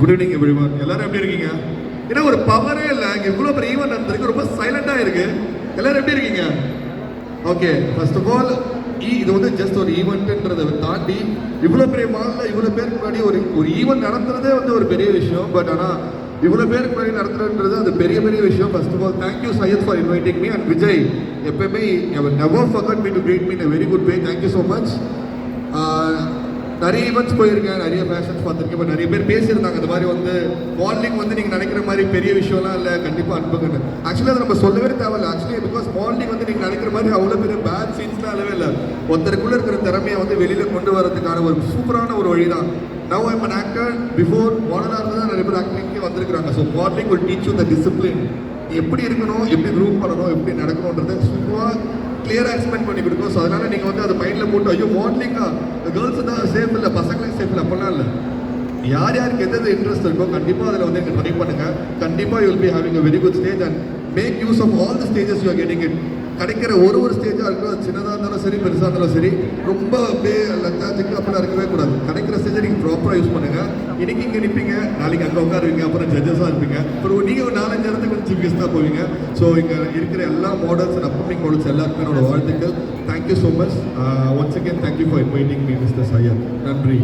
Good evening everyone. எல்லாரும் எப்படி இருக்கீங்க? ஏன்னா ஒரு பவரே இல்லை, இங்கே இவ்வளோ பெரிய ஈவெண்ட் நடந்திருக்கு, ரொம்ப சைலண்டாக இருக்கு. எல்லாரும் எப்படி இருக்கீங்க? ஓகே, ஃபர்ஸ்ட் ஆஃப் ஆல் இது வந்து ஜஸ்ட் ஒரு ஈவெண்ட்ன்றதை தாண்டி இவ்வளோ பெரிய மாலில் இவ்வளோ பேருக்கு முன்னாடி ஒரு ஈவெண்ட் நடத்துறதே வந்து ஒரு பெரிய விஷயம். பட் ஆனால் இவ்வளோ பேருக்கு முன்னாடி நடத்துறதுன்றது அது பெரிய பெரிய விஷயம். First of all thank you Syed for inviting me. And Vijay, எப்பயுமே never forget me to greet me in a very good way. Thank you so much. நிறைய ஈவெண்ட்ஸ் போயிருக்கேன், நிறைய ஃபேஷன்ஸ் பார்த்துருக்கேன். இப்போ நிறைய பேர் பேசியிருந்தாங்க இந்த மாதிரி வந்து மாடலிங் வந்து நீங்கள் நினைக்கிற மாதிரி பெரிய விஷயம்லாம் இல்லை, கண்டிப்பாக அனுப்புங்கன்னு. ஆக்சுவலி அதை நம்ம சொல்லவே தேவையில்லை. ஆக்சுவலி பிகாஸ் மாடலிங் வந்து நீங்கள் நினைக்கிற மாதிரி அவ்வளோ பெரிய பேட் சீன்ஸ்லாம் இல்லவே இல்லை. ஒருத்தருக்குள்ளே இருக்கிற திறமையை வந்து வெளியில் கொண்டு வரதுக்கான ஒரு சூப்பரான ஒரு வழி தான். Now I'm an actor. Before மாடலாக இருந்து தான் நிறைய பேர் ஆக்டிங்க்கே வந்திருக்கிறாங்க. So modelling will teach you the discipline. எப்படி இருக்கணும், எப்படி க்ரூப் பண்ணணும், எப்படி நடக்கணுன்றதை சூப்பராக கிளியராக எக்ஸ்பிளைன் பண்ணி கொடுக்கும். ஸோ அதனால் நீங்கள் வந்து அதை மைண்டில் போட்டு ஐயோ மாடலிங்கா கேர்ள்ஸ் தான் சேஃப் இல்லை, பசங்களையும் சேஃப் இல்லை அப்படிலாம் இல்லை. யார் யாருக்கு எது இன்ட்ரெஸ்ட் இருக்கோ கண்டிப்பாக அதில் வந்து நீங்கள் ட்ரை பண்ணுங்கள். கண்டிப்பாக you will be having a very good stage and make use of all the stages you are getting it. கிடைக்கிற ஒரு ஸ்டேஜாக இருக்கட்டும், அது சின்னதாக இருந்தாலும் சரி பெருசாக இருந்தாலும் சரி, ரொம்ப அப்படியே லஞ்சாச்சுக்கு அப்படிலாம் இருக்கவே கூடாது. கிடைக்கிற ஸ்டேஜை நீங்கள் ப்ராப்பராக யூஸ் பண்ணுங்கள். இன்றைக்கி இங்கே நிற்பீங்க, நாளைக்கு அங்கே உட்காருவீங்க, அப்புறம் ஜட்ஜஸாக இருப்பீங்க, அப்புறம் நீங்கள் ஒரு 4-5 இடத்துக்கு சீஃப் கெஸ்ட்டாக போவீங்க. ஸோ இங்கே இருக்கிற எல்லா மாடல்ஸ் அண்ட் அப்கமிங் மாடல்ஸ் எல்லாருக்குமே என்னோட வாழ்த்துக்கள். Thank you so much. Once again thank you for inviting me mister Syed. நன்றி.